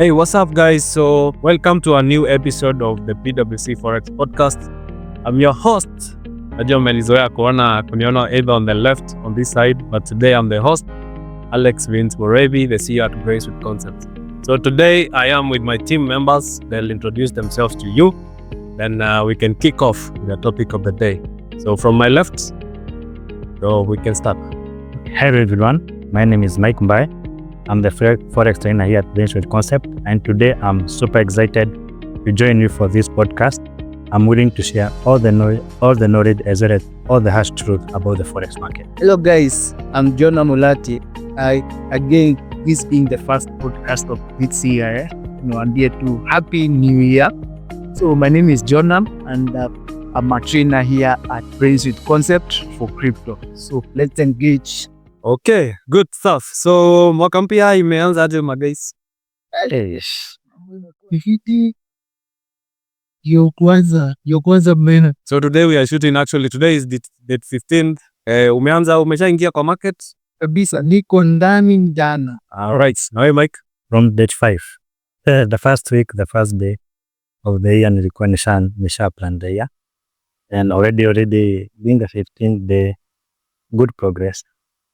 Hey, what's up, guys? So, welcome to a new episode of the PWC FOREX podcast. I'm your host. Najua mmenizoea kuniona either on the left on this side, but today I'm the host, Alex Vince Morevi, the CEO at Grace with Concepts. So today I am with my team members. They'll introduce themselves to you. Then we can kick off with the topic of the day. So from my left, so we can start. Hello everyone, my name is Mike Mbai. I'm the Forex trainer here at Grace with Concept, and today I'm super excited to join you for this podcast. I'm willing to share all the knowledge as well as all the harsh truth about the Forex market. Hello guys, I'm Jonah Mulati. This being the first podcast of this year, and here to Happy New Year. So my name is Jonah, and I'm a trainer here at Grace with Concept for crypto. So let's engage. Okay, good stuff. So mwaka mpya imeanza aje guys? Yo kwanza mena. So today we are shooting, actually today is date 15th. Umeshaingia kwa market? Kabisa, niko ndani jana. Alright, now hey Mike. From date 5. The first week, the first day of the year nilikuwa nisha plan the year. And already being the 15th day, good progress.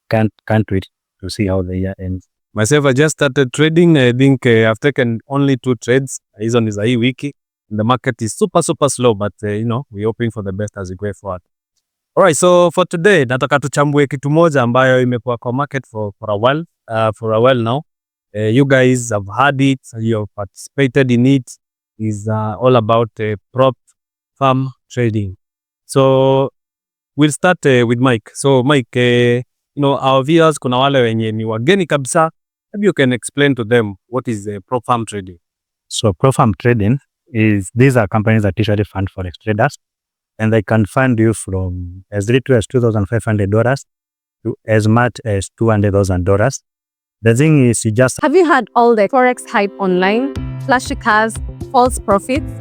Can't wait to see how the year ends. Myself, I just started trading. I think I've taken only 2 trades. Hizo ni za hii wiki. The market is super slow, but we're hoping for the best as we go forward. Alright, so for today, nataka tuchambue kitu moja ambayo imekuwa kwa market for a while now. You guys have heard it, you have participated in it. Is all about prop farm trading. So we'll start with Mike. So Mike, our viewers, kuna wale wenye ni wageni kabisa. Maybe you can explain to them what is prop farm trading. So prop farm trading these are companies that usually fund Forex traders, and they can fund you from as little as $2,500 to as much as $200,000. The thing is, Have you had all the Forex hype online? Flashy cars, false profits?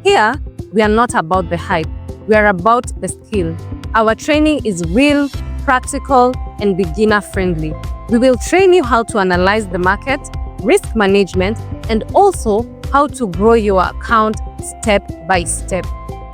Here, we are not about the hype. We are about the skill. Our training is real, practical, and beginner-friendly. We will train you how to analyze the market, risk management, and also how to grow your account step by step.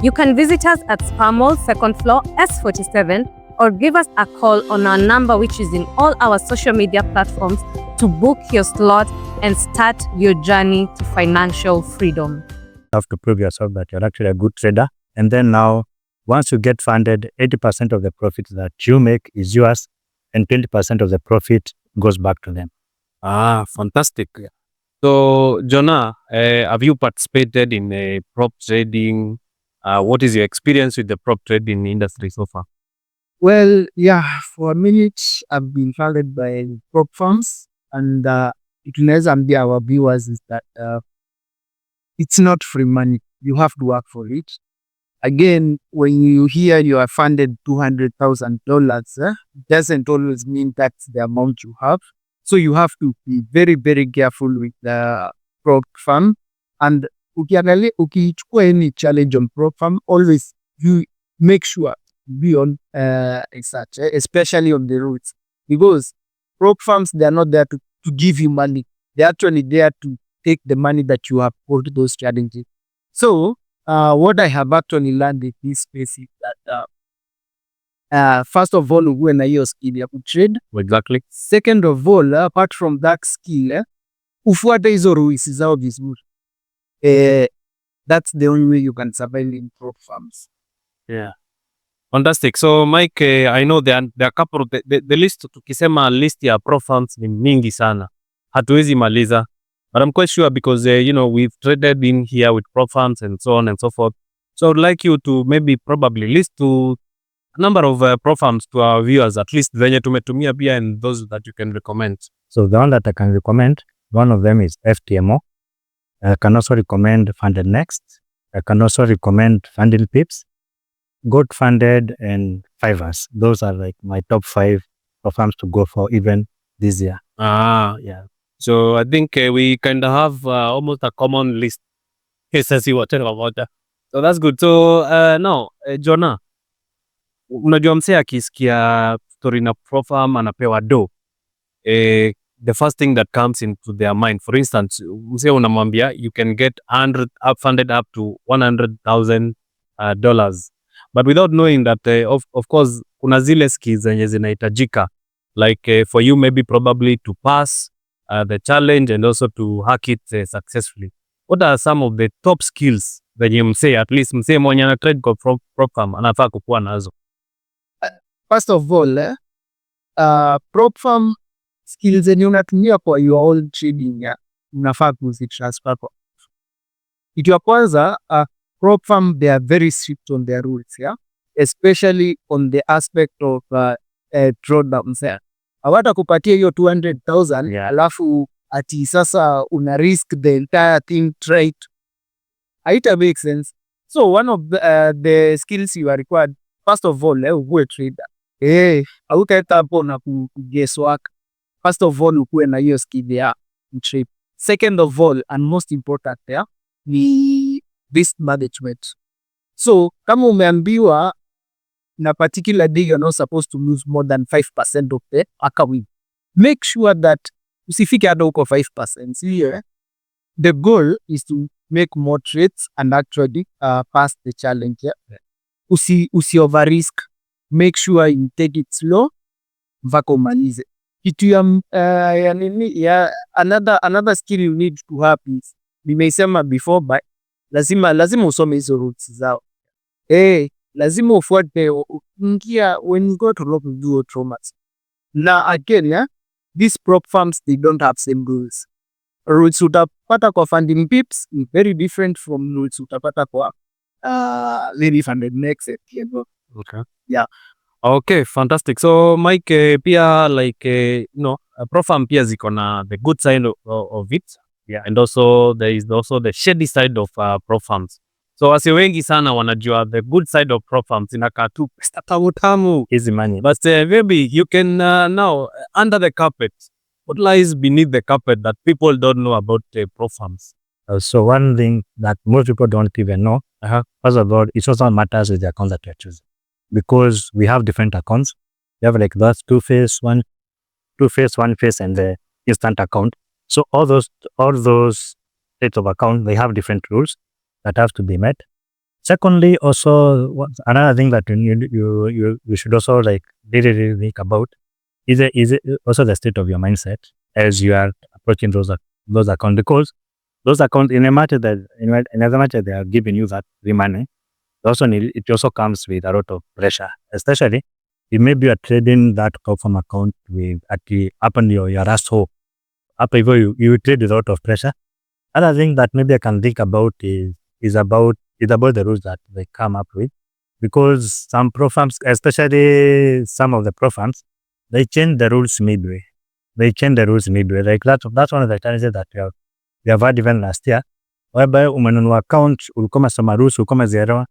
You can visit us at Spar Mall, 2nd floor, S47, or give us a call on our number, which is in all our social media platforms, to book your slot and start your journey to financial freedom. You have to prove yourself that you're actually a good trader. And then now, once you get funded, 80% of the profit that you make is yours, and 20% of the profit goes back to them. Fantastic. So, Jonah, have you participated in prop trading? What is your experience with the prop trading industry so far? Well, yeah, for a minute, I've been funded by prop firms, and it will ambia our viewers is that it's not free money. You have to work for it. Again, when you hear you are funded $200,000, doesn't always mean that's the amount you have. So you have to be very, very careful with the prop firm. And ukichukua any challenge on prop firm, always you make sure be on such, especially on the routes, because prop firms, they are not there to give you money. They're actually there to take the money that you have put those challenges. So what I have actually learned in this space is that first of all, uwe na hiyo skill ya kutrade. Exactly. Second of all, apart from that skill, ufuate hizo rules zao vizuri. That's the only way you can survive in prop firms. Yeah. Fantastic. So Mike, I know there are a couple of the list, tukisema list ya prop firms ni mingi sana. Hatuwezi maliza. But I'm quite sure because, we've traded in here with prop firms and so on and so forth. So I would like you to maybe probably list to a number of prop firms to our viewers, at least zenye tumetumia pia, and those that you can recommend. So the one that I can recommend, one of them is FTMO. I can also recommend Funded Next. I can also recommend Funding Pips, Got Funded, and Fivers. Those are like my top 5 prop firms to go for even this year. Yeah. So I think we kind of have almost a common list. So that's good. So now, Jonah, unajua msee akisikia story na prop firm anapewa do. the first thing that comes into their mind. For instance, msee unamwambia you can get funded up to $100,000 dollars, but without knowing that of course kuna zile skills zenye zinahitajika, like for you maybe probably to pass the challenge and also to hack it successfully. What are some of the top skills zenye msee, at least msee mwenye ana trade kwa prop firm anafaa kukuwa nazo? First of all, prop firm skills zenye unatumia kwa your own trading, unafaa kuzitransfer kwa. Kitu ya kwanza, prop firm, they are very strict on their rules, especially on the aspect of drawdowns. Hawata kupatia hiyo 200,000 alafu ati sasa una risk the entire thing trade. Haita make sense. So one of the skills you are required, first of all, uwe trader. Hautaenda hapo na guesswork. First of all, ukuwe na hiyo skill ya trade. Second of all, and most important, ni risk management. So kama umeambiwa na particular day you're not supposed to lose more than 5% of the account, make sure that usifike hata huko 5%. Here, the goal is to make more trades and actually pass the challenge. Usi over risk. Make sure you take it slow mpaka umalize. Kitu ya nini ya another skill you need to have is, nimeisema before, but lazima usome hizo rules zao. Lazima ufuate when you go to local do traumas. Na again, these prop firms, they don't have same rules. Rules utapata kwa funding pips is very different from rules utapata kwa very funded next. Okay. Yeah. Okay, fantastic. So Mike, pia like prop firm pia ziko na the good side of it. Yeah. And also there is also the shady side of prop firms. So wasi wengi sana wanajua the good side of prop firms inakaa tu pesa tamu, easy money. but maybe you can now under the carpet, what lies beneath the carpet that people don't know about prop firms? So one thing that most people don't even know, first of all, it also matters with the account that you're choosing, because we have different accounts. We have like that two-phase, one phase, and the instant account. So all those types of accounts, they have different rules that have to be met. Secondly, also another thing that you should also like really think about is also the state of your mindset as you are approaching those accounts, because those accounts, in a matter that they are giving you that free money, it also comes with a lot of pressure, especially if maybe you are trading that from account with up on your asshole. Up you trade with a lot of pressure. Other thing that maybe I can think about is about the rules that they come up with, because some pro firms, especially some of the pro firms, they change the rules midway. Like that's one of the challenges that we have had even last year, whereby umenunua account, ulikuwa umesoma rules, ulikuwa umezielewa,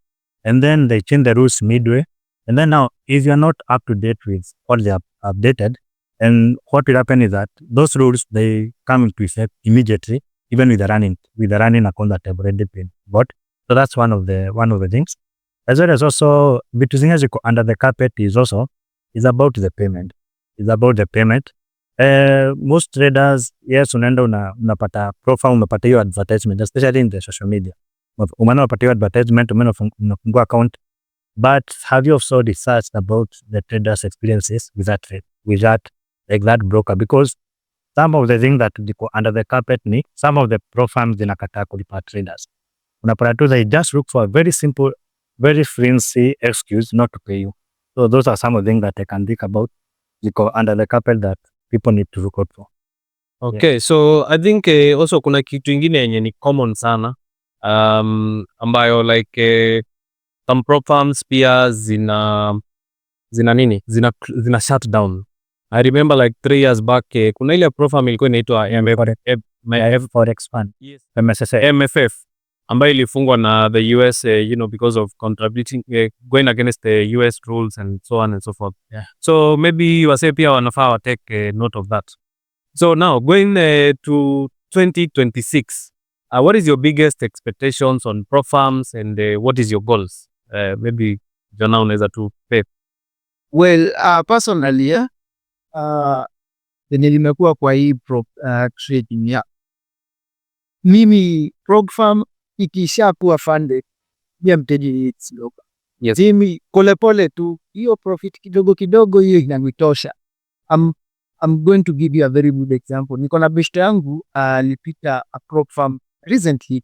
and then they change the rules midway. And then now, if you're not up to date with what they have updated, and what will happen is that those rules, they come into effect immediately, even with the running account that have already been bought. So that's one of the things. As well as also, between as you go under the carpet is about the payment. Most traders, yes, unaenda unapata profile, unapata hiyo advertisement, especially in the social media. Umeona unapata hiyo advertisement, umeona unafungua account. But have you also researched about the traders' experiences with that broker? Because some of the things that go under the carpet ni some of the pro firms zinakataa kulipa traders. Unapata tu they just look for a very simple, very flimsy excuse not to pay you. So those are some of the things that I can think about go under the carpet that people need to look out for. Okay, so I think also kuna kitu ingine yenye ni common sana ambayo like some prop firms pia zina shut down. I remember like 3 years back kuna ile prop firm ilikuwa inaitwa FOREX fund. Yes. MFF ambayo ilifungwa na the US because of contributing going against the US rules and so on and so forth. Yeah. So maybe wase pia wanafaa take note of that. So now going to 2026, what is your biggest expectations on prop firms and what is your goals? Maybe Jona unaweza tu pay. Well, personally, zenye limekuwa kwa hii trading ya mimi prog farm ikisha kuwa funded mimi mteji it's local. Yes. Mimi polepole tu hiyo profit kidogo kidogo hiyo inanitosha. I'm going to give you a very good example. Niko na beshte yangu alipita a prog farm recently.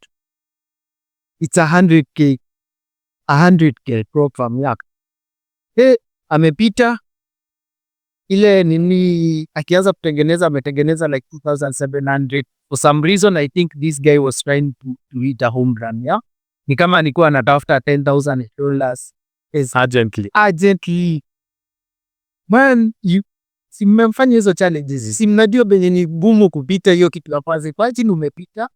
It's 100k prog farm yake. Amepita ile nini akianza kutengeneza ametengeneza like 2700. For some reason I think this guy was trying to hit a home run, yeah. Ni kama alikuwa anatafuta $10,000 urgently. Man, si mmefanya hizo challenges. Si mnajua benye ni gumu kupita hiyo kitu ya kwanza. Kwa chini umepita,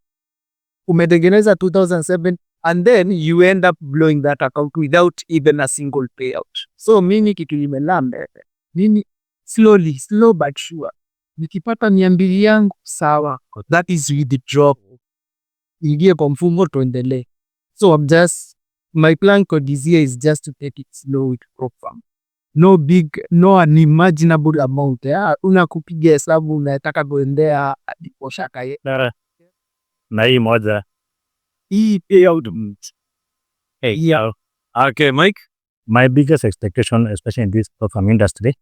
umetengeneza 2007 and then you end up blowing that account without even a single payout. So mimi kitu nimelamba. Mimi slow but sure. Nikipata 200 yangu sawa. That is with the drop. Ingie kwa mfumo tuendelee. So my plan for this year is just to take it slow with prog farm. No unimaginable amount. Unakupiga hesabu unataka kuendea hadi Oshaka. Na hii moja. Hii payout. Yeah. Okay, Mike. My biggest expectation, especially in this prog farm industry,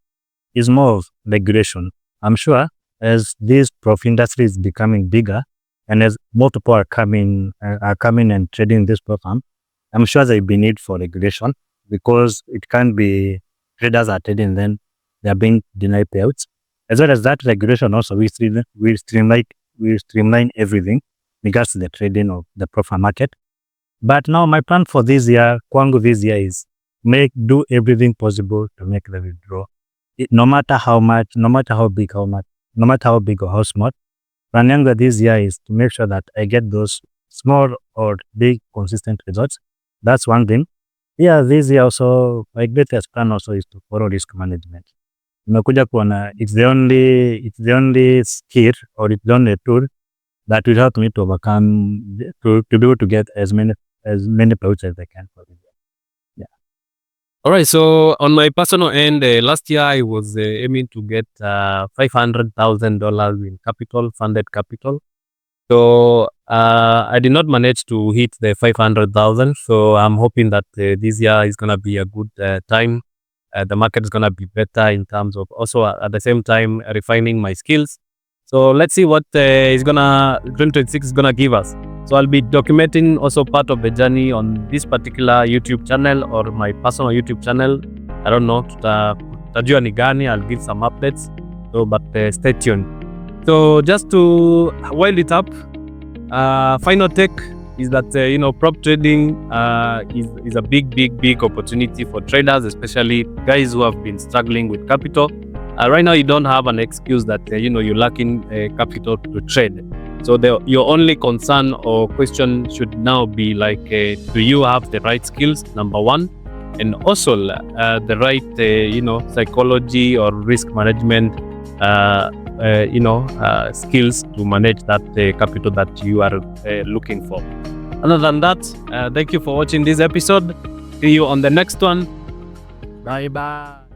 is more of regulation. I'm sure as this prog industry is becoming bigger and as more people are coming and trading this prog farm, I'm sure there will be need for regulation because it can't be traders are trading then they are being denied payouts. As well as that regulation also we streamline everything in regards to the trading of the prog farm market. But now my plan for this year, kwangu this year is do everything possible to make the withdrawal. No matter how much, no matter how big or how small. Plan yangu this year is to make sure that I get those small or big consistent results. That's one thing. Yeah, this year also my greatest plan also is to follow risk management. Nimekuja kuona it's the only skill or it's the only tool that will help me to overcome to be able to get as many payouts as I can for this year. All right, so on my personal end, last year I was aiming to get $500,000 in funded capital. So I did not manage to hit the 500,000. So I'm hoping that this year is going to be a good time. The market is going to be better in terms of also at the same time refining my skills. So let's see what 2026 is going to give us. So I'll be documenting also part of the journey on this particular YouTube channel or my personal YouTube channel. I don't know, tutajua ni gani. I'll give some updates. So, but stay tuned. So just to wind it up, final take is that prop trading is a big opportunity for traders, especially guys who have been struggling with capital. Right now, you don't have an excuse that you're lacking capital to trade. So your only concern or question should now be like, do you have the right skills? Number one, and also the right psychology or risk management skills to manage that capital that you are looking for. Other than that, thank you for watching this episode. See you on the next one. Bye bye.